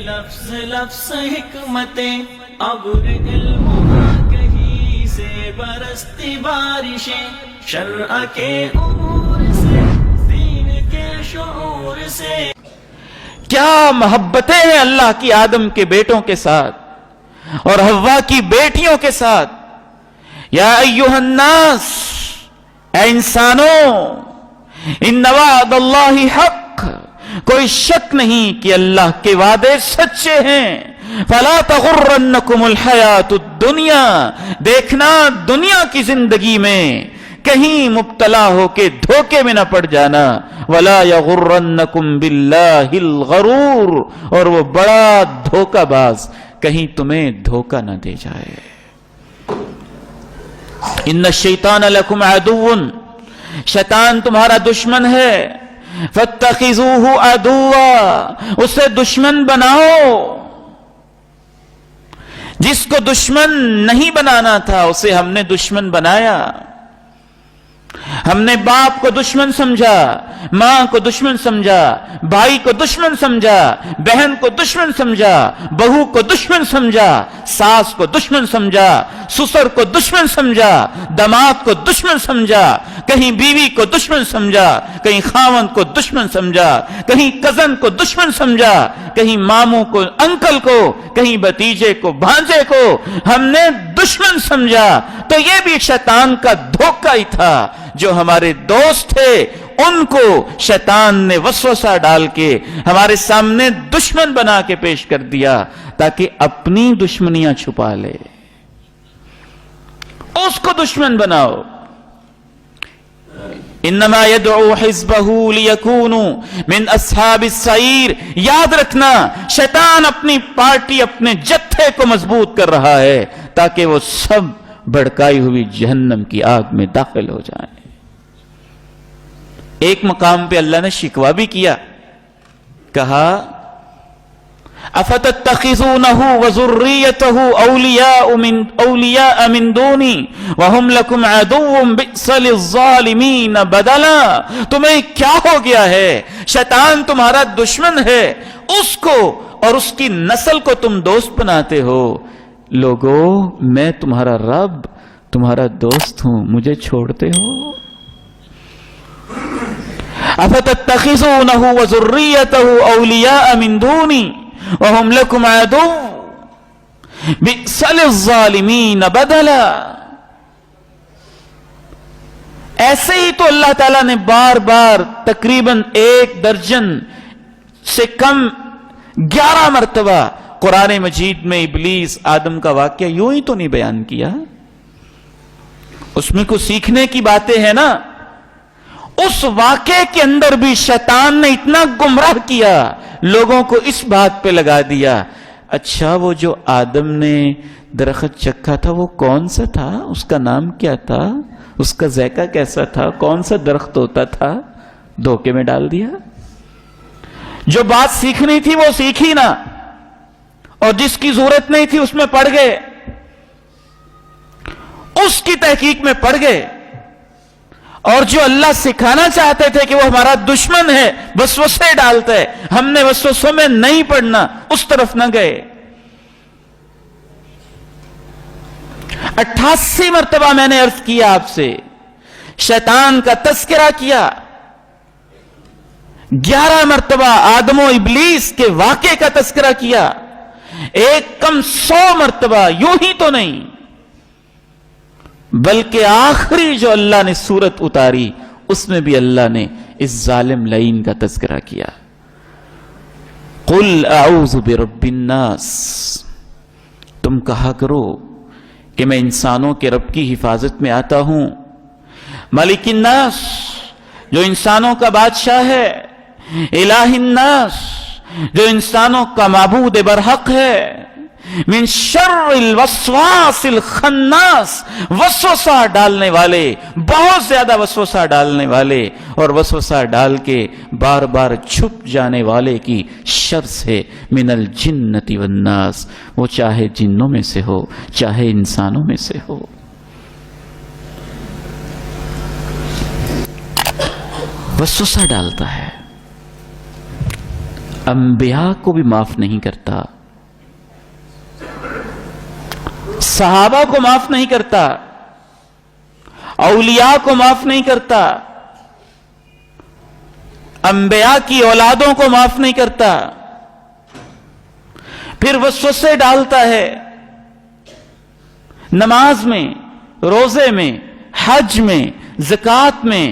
لفظ لفظ حکمتیں ابر علم کہیں سے برستی بارشیں شرع کے امور سے دین کے شعور سے. کیا محبتیں ہیں اللہ کی آدم کے بیٹوں کے ساتھ اور حوا کی بیٹیوں کے ساتھ. یا ایھا الناس، اے انسانوں، ان وعد اللہ حق، کوئی شک نہیں کہ اللہ کے وعدے سچے ہیں. فلا تغرنکم الحیات الدنیا، دیکھنا دنیا کی زندگی میں کہیں مبتلا ہو کے دھوکے میں نہ پڑ جانا. ولا یغرنکم باللہ الغرور، اور وہ بڑا دھوکہ باز کہیں تمہیں دھوکہ نہ دے جائے. ان الشیطان لکم عدو، شیطان تمہارا دشمن ہے. فاتخذوہ عدوا، اسے دشمن بناؤ. جس کو دشمن نہیں بنانا تھا اسے ہم نے دشمن بنایا. ہم نے باپ کو دشمن سمجھا، ماں کو دشمن سمجھا، بھائی کو دشمن سمجھا، بہن کو دشمن سمجھا، بہو کو دشمن سمجھا، ساس کو دشمن سمجھا، سسر کو دشمن سمجھا، داماد کو دشمن سمجھا، کہیں بیوی کو دشمن سمجھا، کہیں خاوند کو دشمن سمجھا، کہیں کزن کو دشمن سمجھا، کہیں ماموں کو انکل کو، کہیں بھتیجے کو بھانجے کو ہم نے دشمن سمجھا. تو یہ بھی شیطان کا دھوکہ ہی تھا. جو ہمارے دوست تھے ان کو شیطان نے وسوسہ ڈال کے ہمارے سامنے دشمن بنا کے پیش کر دیا تاکہ اپنی دشمنیاں چھپا لے. اس کو دشمن بناؤ. انما يدعو حزبه ليكونوا من اصحاب السعير. یاد رکھنا شیطان اپنی پارٹی، اپنے جتھے کو مضبوط کر رہا ہے تاکہ وہ سب بھڑکائی ہوئی جہنم کی آگ میں داخل ہو جائیں. ایک مقام پہ اللہ نے شکوہ بھی کیا، کہا افتتخذونہ وذریتہ اولیاء من دونی وہم لکم عدو بئس للظالمین بدلا. تمہیں کیا ہو گیا ہے؟ شیطان تمہارا دشمن ہے، اس کو اور اس کی نسل کو تم دوست بناتے ہو. لوگو، میں تمہارا رب، تمہارا دوست ہوں، مجھے چھوڑتے ہو؟ افتتخذونہ وذریتہ اولیاء من دونی وہم لکم عدو بئس للظالمین بدلا. ایسے ہی تو اللہ تعالیٰ نے بار بار تقریباً 1 درجن سے کم 11 مرتبہ قرآن مجید میں ابلیس آدم کا واقعہ یوں ہی تو نہیں بیان کیا. اس میں کچھ سیکھنے کی باتیں ہیں نا. اس واقعے کے اندر بھی شیطان نے اتنا گمراہ کیا، لوگوں کو اس بات پہ لگا دیا. اچھا، وہ جو آدم نے درخت چکھا تھا وہ کون سا تھا؟ اس کا نام کیا تھا؟ اس کا ذائقہ کیسا تھا؟ کون سا درخت ہوتا تھا؟ دھوکے میں ڈال دیا. جو بات سیکھنی تھی وہ سیکھی نہ، اور جس کی ضرورت نہیں تھی اس میں پڑ گئے، اس کی تحقیق میں پڑ گئے. اور جو اللہ سکھانا چاہتے تھے کہ وہ ہمارا دشمن ہے، وسوسے ڈالتا ہے، ہم نے وسوسوں میں نہیں پڑنا، اس طرف نہ گئے. 88 مرتبہ میں نے عرض کیا آپ سے، شیطان کا تذکرہ کیا. 11 مرتبہ آدم و ابلیس کے واقعے کا تذکرہ کیا. ایک کم 100 مرتبہ، یوں ہی تو نہیں بلکہ آخری جو اللہ نے سورت اتاری اس میں بھی اللہ نے اس ظالم لعین کا تذکرہ کیا. قل اعوذ برب الناس، تم کہا کرو کہ میں انسانوں کے رب کی حفاظت میں آتا ہوں. ملک الناس، جو انسانوں کا بادشاہ ہے. الہ الناس، جو انسانوں کا معبود برحق ہے. من شر الوسواس الخناس، وسوسہ ڈالنے والے، بہت زیادہ وسوسہ ڈالنے والے اور وسوسہ ڈال کے بار بار چھپ جانے والے کی شر سے. من الجنۃ والناس، وہ چاہے جنوں میں سے ہو چاہے انسانوں میں سے ہو. وسوسہ ڈالتا ہے. انبیاء کو بھی معاف نہیں کرتا، صحابہ کو معاف نہیں کرتا، اولیاء کو معاف نہیں کرتا، انبیاء کی اولادوں کو معاف نہیں کرتا، پھر وسوسے ڈالتا ہے نماز میں، روزے میں، حج میں، زکوٰۃ میں،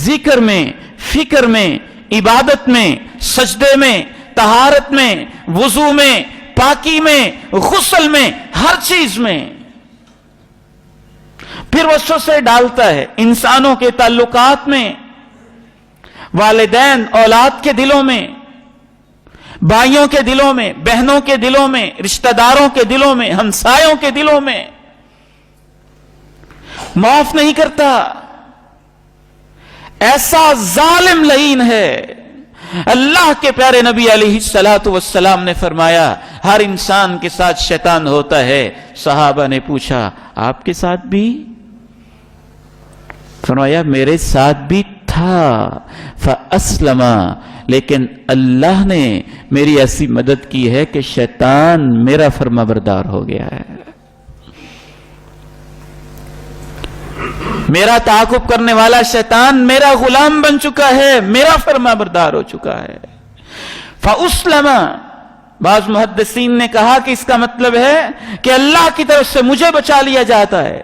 ذکر میں، فکر میں، عبادت میں، سجدے میں، طہارت میں، وضو میں، پاکی میں، غسل میں، ہر چیز میں۔ پھر وسوسے ڈالتا ہے انسانوں کے تعلقات میں، والدین اولاد کے دلوں میں، بھائیوں کے دلوں میں، بہنوں کے دلوں میں، رشتہ داروں کے دلوں میں، ہمسایوں کے دلوں میں، معاف نہیں کرتا۔ ایسا ظالم لعین ہے۔ اللہ کے پیارے نبی علیہ الصلوۃ والسلام نے فرمایا ہر انسان کے ساتھ شیطان ہوتا ہے۔ صحابہ نے پوچھا آپ کے ساتھ بھی؟ فرمایا میرے ساتھ بھی تھا، فاسلم، لیکن اللہ نے میری ایسی مدد کی ہے کہ شیطان میرا فرما بردار ہو گیا ہے، میرا تعاقب کرنے والا شیطان میرا غلام بن چکا ہے، میرا فرما بردار ہو چکا ہے۔ فاسلم، بعض محدثین نے کہا کہ اس کا مطلب ہے کہ اللہ کی طرف سے مجھے بچا لیا جاتا ہے۔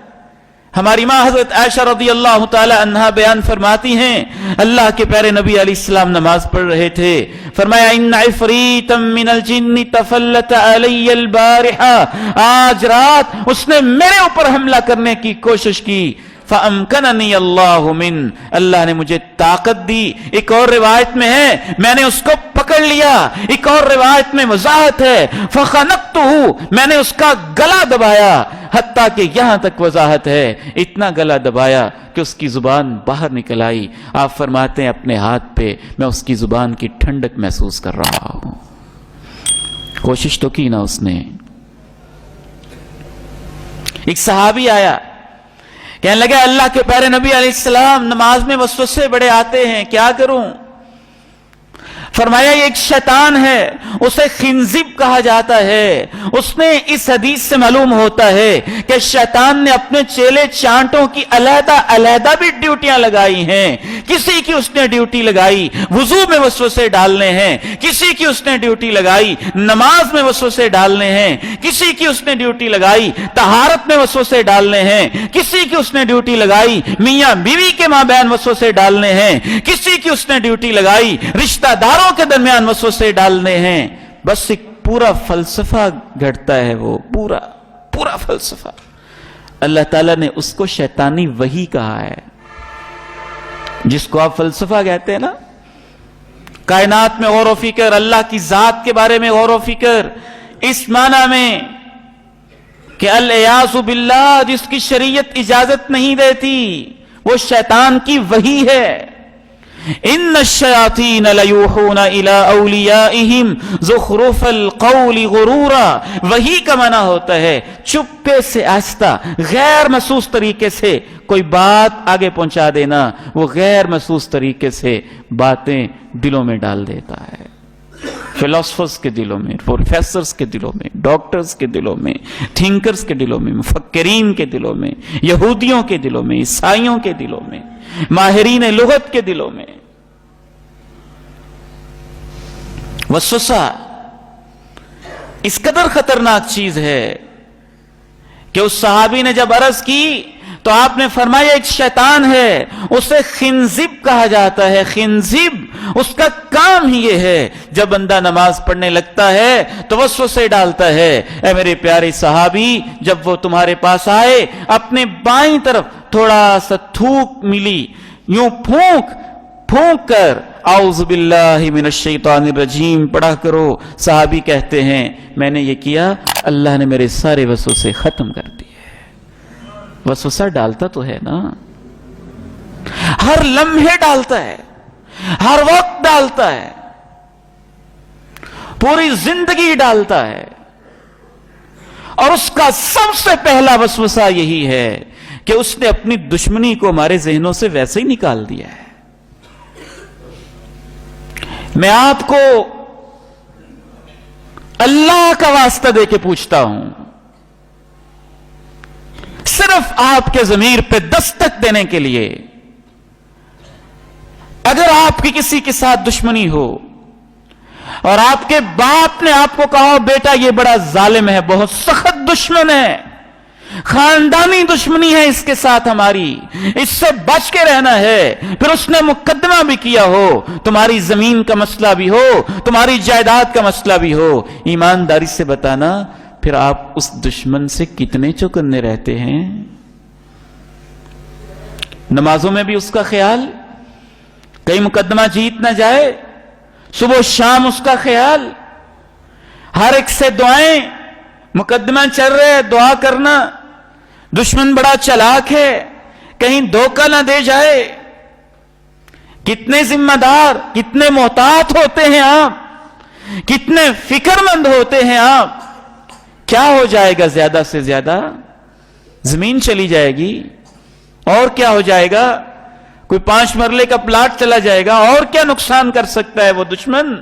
ہماری ماں حضرت عائشہ رضی اللہ تعالی عنہا بیان فرماتی ہیں اللہ کے پیارے نبی علیہ السلام نماز پڑھ رہے تھے، فرمایا ان عفریتا من الجن تفلت علی البارحہ، آج رات اس نے میرے اوپر حملہ کرنے کی کوشش کی، فَأَمْكَنَنِيَ اللَّهُ مِنْ، اللہ نے مجھے طاقت دی۔ ایک اور روایت میں ہے میں نے اس کو پکڑ لیا، ایک اور روایت میں وضاحت ہے فَخَنَقْتُهُ، میں نے اس کا گلا دبایا، حتیٰ کہ یہاں تک وضاحت ہے اتنا گلا دبایا کہ اس کی زبان باہر نکل آئی۔ آپ فرماتے ہیں اپنے ہاتھ پہ میں اس کی زبان کی ٹھنڈک محسوس کر رہا ہوں۔ کوشش تو کی نا اس نے۔ ایک صحابی آیا کہنے لگا اللہ کے پیارے نبی علیہ السلام نماز میں وسوسے بڑے آتے ہیں، کیا کروں؟ فرمایا یہ ایک شیطان ہے، اسے خنزب کہا جاتا ہے۔ اس نے اس حدیث سے معلوم ہوتا ہے کہ شیطان نے اپنے چیلے چانٹوں کی علیحدہ علیحدہ بھی ڈیوٹیاں لگائی ہیں۔ کسی کی اس نے ڈیوٹی لگائی وضو میں وسوسے ڈالنے ہیں، کسی کی اس نے ڈیوٹی لگائی نماز میں وسوسے ڈالنے ہیں، کسی کی اس نے ڈیوٹی لگائی طہارت میں وسوسے ڈالنے ہیں، کسی کی اس نے ڈیوٹی لگائی میاں بیوی کے مابین وسوسے ڈالنے ہیں، کسی کی اس نے ڈیوٹی لگائی رشتہ داروں کے درمیان وسوسے ڈالنے ہیں۔ بس ایک پورا فلسفہ گھڑتا ہے، وہ پورا فلسفہ۔ اللہ تعالیٰ نے اس کو شیطانی وحی کہا ہے، جس کو آپ فلسفہ کہتے ہیں نا۔ کائنات میں غور و فکر، اللہ کی ذات کے بارے میں غور و فکر، اس معنی میں کہ الیاذ باللہ جس کی شریعت اجازت نہیں دیتی وہ شیطان کی وحی ہے۔ ان الشیاطین لیوحون الی اولیائہم زخرف القول غرورا، وحی کا معنی ہوتا ہے چپے سے آہستہ غیر محسوس طریقے سے کوئی بات آگے پہنچا دینا، وہ غیر محسوس طریقے سے باتیں دلوں میں ڈال دیتا ہے، فلاسفرز کے دلوں میں، پروفیسرز کے دلوں میں، ڈاکٹرز کے دلوں میں، تھنکرز کے دلوں میں، مفکرین کے دلوں میں، یہودیوں کے دلوں میں، عیسائیوں کے دلوں میں، ماہرین لغت کے دلوں میں۔ وسوسہ اس قدر خطرناک چیز ہے کہ اس صحابی نے جب عرض کی تو آپ نے فرمایا ایک شیطان ہے، اسے خنزب کہا جاتا ہے۔ خنزب اس کا کام ہی یہ ہے جب بندہ نماز پڑھنے لگتا ہے تو وسوسے ڈالتا ہے۔ اے میرے پیارے صحابی جب وہ تمہارے پاس آئے اپنے بائیں طرف تھوڑا سا تھوک ملی، یوں پھونک کر اعوذ باللہ من الشیطان الرجیم پڑھا کرو۔ صحابی کہتے ہیں میں نے یہ کیا، اللہ نے میرے سارے وسوسے ختم کر دیے۔ وسوسہ ڈالتا تو ہے نا، ہر لمحے ڈالتا ہے، ہر وقت ڈالتا ہے، پوری زندگی ڈالتا ہے۔ اور اس کا سب سے پہلا وسوسہ یہی ہے کہ اس نے اپنی دشمنی کو ہمارے ذہنوں سے ویسے ہی نکال دیا ہے۔ میں آپ کو اللہ کا واسطہ دے کے پوچھتا ہوں، صرف آپ کے ضمیر پہ دستک دینے کے لیے، اگر آپ کی کسی کے ساتھ دشمنی ہو اور آپ کے باپ نے آپ کو کہا بیٹا یہ بڑا ظالم ہے، بہت سخت دشمن ہے، خاندانی دشمنی ہے اس کے ساتھ ہماری، اس سے بچ کے رہنا ہے، پھر اس نے مقدمہ بھی کیا ہو، تمہاری زمین کا مسئلہ بھی ہو، تمہاری جائیداد کا مسئلہ بھی ہو، ایمانداری سے بتانا پھر آپ اس دشمن سے کتنے چوکنے رہتے ہیں؟ نمازوں میں بھی اس کا خیال، کئی مقدمہ جیت نہ جائے، صبح و شام اس کا خیال، ہر ایک سے دعائیں، مقدمہ چل رہے دعا کرنا، دشمن بڑا چلاک ہے کہیں دھوکہ نہ دے جائے۔ کتنے ذمہ دار، کتنے محتاط ہوتے ہیں آپ، کتنے فکر مند ہوتے ہیں آپ۔ کیا ہو جائے گا زیادہ سے زیادہ؟ زمین چلی جائے گی، اور کیا ہو جائے گا؟ کوئی 5 مرلے کا پلاٹ چلا جائے گا، اور کیا نقصان کر سکتا ہے وہ دشمن؟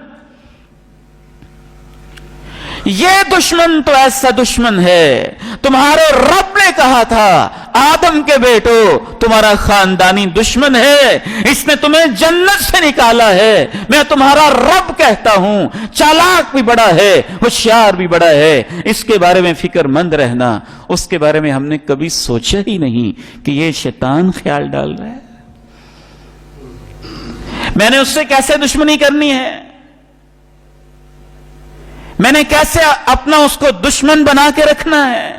یہ دشمن تو ایسا دشمن ہے، تمہارے رب نے کہا تھا آدم کے بیٹو تمہارا خاندانی دشمن ہے، اس نے تمہیں جنت سے نکالا ہے، میں تمہارا رب کہتا ہوں، چالاک بھی بڑا ہے، ہوشیار بھی بڑا ہے، اس کے بارے میں فکر مند رہنا۔ اس کے بارے میں ہم نے کبھی سوچا ہی نہیں کہ یہ شیطان خیال ڈال رہا ہے، میں نے اس سے کیسے دشمنی کرنی ہے، میں نے کیسے اپنا اس کو دشمن بنا کے رکھنا ہے۔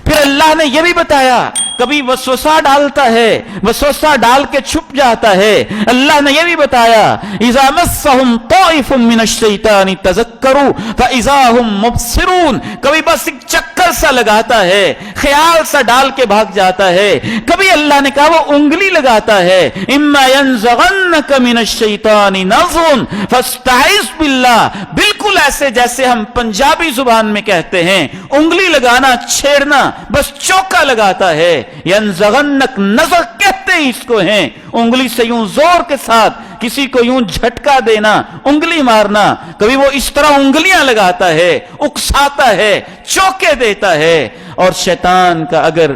پھر اللہ نے یہ بھی بتایا، کبھی وسوسہ ڈالتا ہے، وسوسہ ڈال کے چھپ جاتا ہے، اللہ نے یہ بھی بتایا اذا مسهم طائف من الشیطان تذکروا فاذا هم مبصرون، کبھی بس ایک چکر سا لگاتا ہے، خیال سا ڈال کے بھاگ جاتا ہے، کبھی اللہ نے کہا وہ انگلی لگاتا ہے، اما ينزغنك من الشیطان نزغ فاستعذ باللہ، بالکل ایسے جیسے ہم پنجابی زبان میں کہتے ہیں، انگلی لگانا، چھیڑنا، بس چوکا لگاتا ہے، ینزغنک، نزغ کہتے ہی اس کو ہیں، انگلی سے یوں زور کے ساتھ کسی کو یوں جھٹکا دینا، انگلی مارنا، کبھی وہ اس طرح انگلیاں لگاتا ہے، اکساتا ہے، چوکے دیتا ہے، اور شیطان کا اگر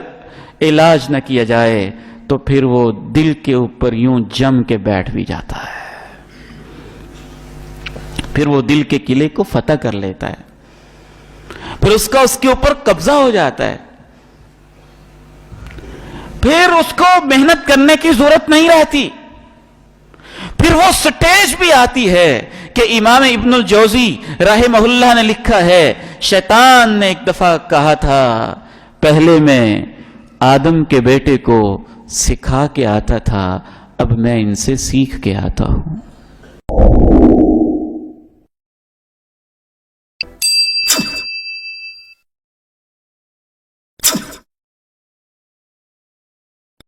علاج نہ کیا جائے تو پھر وہ دل کے اوپر یوں جم کے بیٹھ بھی جاتا ہے، پھر وہ دل کے قلعے کو فتح کر لیتا ہے، پھر اس کے اوپر قبضہ ہو جاتا ہے، پھر اس کو محنت کرنے کی ضرورت نہیں رہتی، پھر وہ سٹیج بھی آتی ہے کہ امام ابن الجوزی رحمہ اللہ نے لکھا ہے، شیطان نے ایک دفعہ کہا تھا پہلے میں آدم کے بیٹے کو سکھا کے آتا تھا، اب میں ان سے سیکھ کے آتا ہوں۔